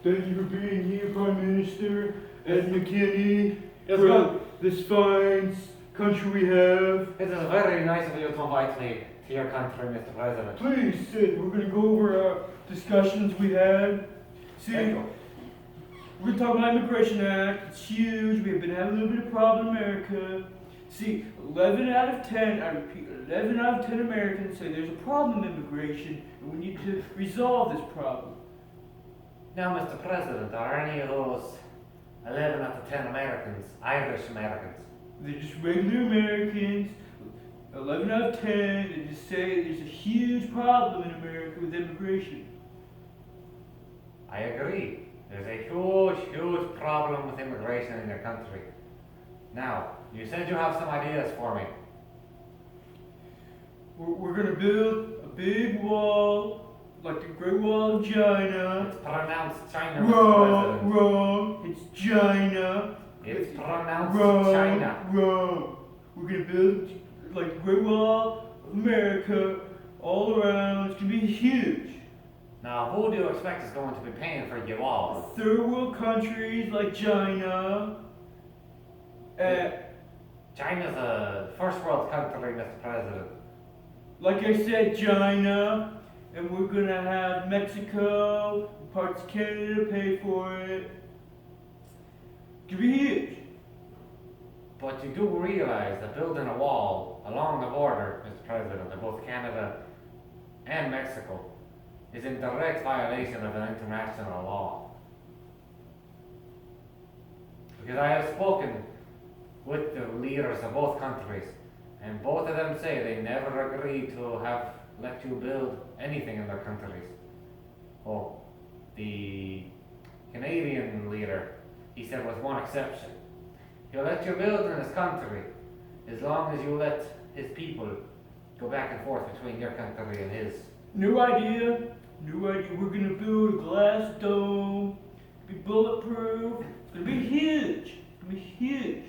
Thank you for being here, Prime Minister, Ed McKinney, Yes, for good. this fine country we have. It is very nice of you to invite me to your country, Mr. President. Please sit. We're going to go over our discussions we had. See, Thank you. we're going to talk about Immigration Act. It's huge. We've been having a little bit of problem in America. See, 11 out of 10, I repeat, 11 out of 10 Americans say there's a problem in immigration and we need to resolve this problem. Now, Mr. President, are any of those 11 out of 10 Americans Irish Americans? They're just regular Americans. 11 out of 10, they just say there's a huge problem in America with immigration. I agree. There's a huge, huge problem with immigration in your country. Now, you said you have some ideas for me. We're going to build a big wall, like the Great Wall of China. It's pronounced China, Mr. Wrong, President. wrong. It's China. It's pronounced Wrong, China. wrong. We're going to build like the Great Wall of America all around. It's going to be huge. Now, who do you expect is going to be paying for your walls? Third world countries like China. China's a first world country, Mr. President. Like I said, China, and we're gonna have Mexico, parts of Canada pay for it. It's gonna be huge. But you do realize that building a wall along the border, Mr. President, of both Canada and Mexico is in direct violation of an international law. Because I have spoken with the leaders of both countries, and both of them say they never agreed to have let you build anything in their countries. Oh, the Canadian leader, he said with one exception. He'll let you build in his country as long as you let his people go back and forth between your country and his. New idea. New idea. We're gonna build a glass dome. Be bulletproof. It's gonna be huge. It's gonna be huge.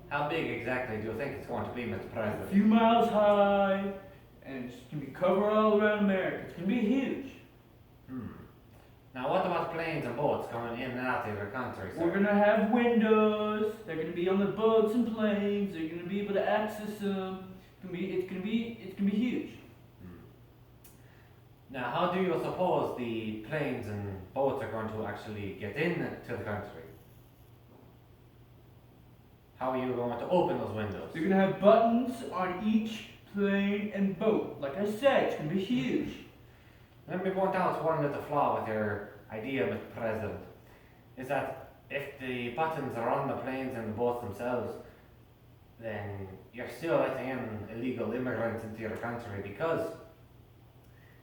How big exactly do you think it's going to be, Mr. A President? few miles high, and it's gonna be covered all around America. It's gonna be huge. Now, what about planes and boats coming in and out of your country, sir? We're gonna have windows. They're gonna be on the boats and planes. They're gonna be able to access them. It's gonna be huge. Now, how do you suppose the planes and boats are going to actually get into the country? How are you going to open those windows? They're gonna have buttons on each plane and boat. Like I said, it's gonna be huge. Let me point out one little flaw with your idea, Mr. President, is that if the buttons are on the planes and the boats themselves, then you're still letting in illegal immigrants into your country, because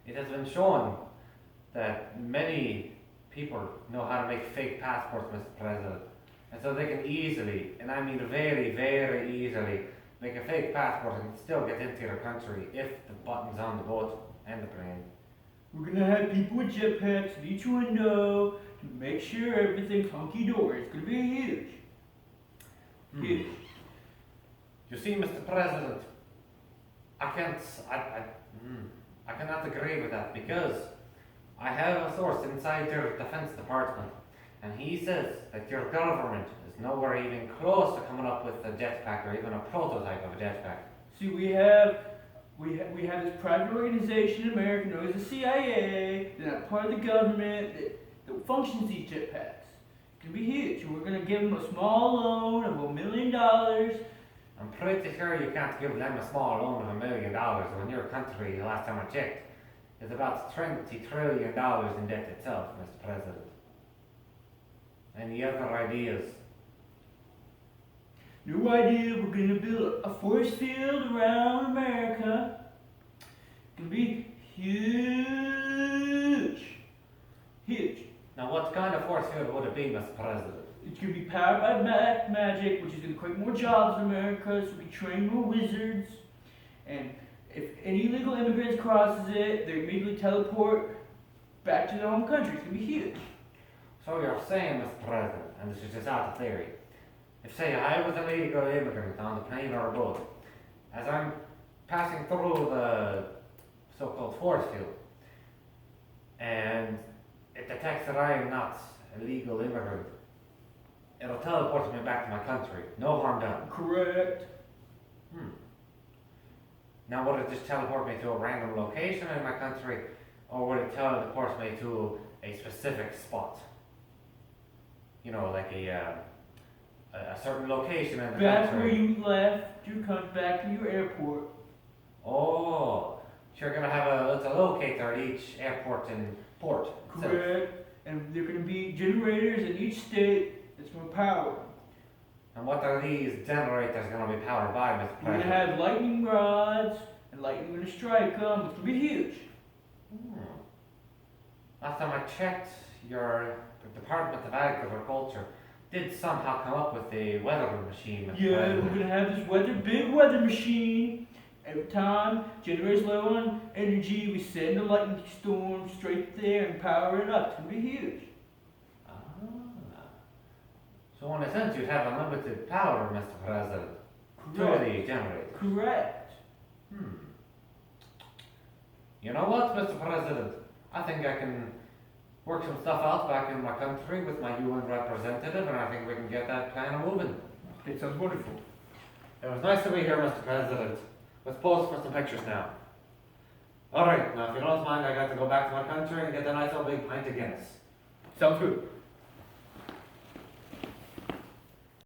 it has been shown that many people know how to make fake passports, Mr. President. And so they can easily, and I mean very, very easily, make a fake passport and still get into your country if the button's on the boat and the plane. We're gonna have people with jetpacks at each window to make sure everything's hunky-dory. It's gonna be huge. Huge. You see, Mr. President, I cannot agree with that, because I have a source inside your Defense Department, and he says that your government is nowhere even close to coming up with a jetpack or even a prototype of a jetpack. See, we have this private organization in America known as the CIA. They're not part of the government that functions these jetpacks. It's gonna be huge. And we're gonna give them a small loan of $1 million. I'm pretty sure you can't give them a small loan of $1 million when your country, the last time I checked, is about $20 trillion in debt itself, Mr. President. Any other ideas? New idea, we're gonna build a force field around America. It's gonna be huge. Huge. Now, what kind of force field would it be, Mr. President? It's gonna be powered by magic, which is gonna create more jobs in America, so we train more wizards. And if any illegal immigrants crosses it, they immediately teleport back to their home country. It's gonna be huge. So you're saying, Mr. President, and this is just out of theory, if say I was an illegal immigrant on the plane or a boat, as I'm passing through the so-called force field, and it detects that I am not a legal immigrant. It'll teleport me back to my country. No harm done. Correct. Hmm. Now, would it just teleport me to a random location in my country, or would it teleport me to a specific spot? You know, like a certain location in the Back country. where you left, you come back to your airport. Oh, so you're gonna have a locator at each airport and port. itself. Correct. And there are going to be generators in each state that's going to power. And what are these generators going to be powered by, Mr. You're going to President? have lightning rods, and lightning going to strike them. It's going to be huge. Hmm. Last time I checked, your Department of Agriculture did somehow come up with a weather machine, Mr. Yeah, we're President. going to have this big weather machine. Every time generator's low on energy, we send a lightning storm straight there and power it up. It's going to be huge. Ah. So in a sense, you'd have unlimited power, Mr. President, to the generators. Correct. You know what, Mr. President? I think I can work some stuff out back in my country with my UN representative, and I think we can get that plan moving. It sounds wonderful. It was nice to be here, Mr. President. Let's pose for some pictures now. Alright, now if you don't mind, I got to go back to my country and get a nice old big pint of Guinness. Sounds good.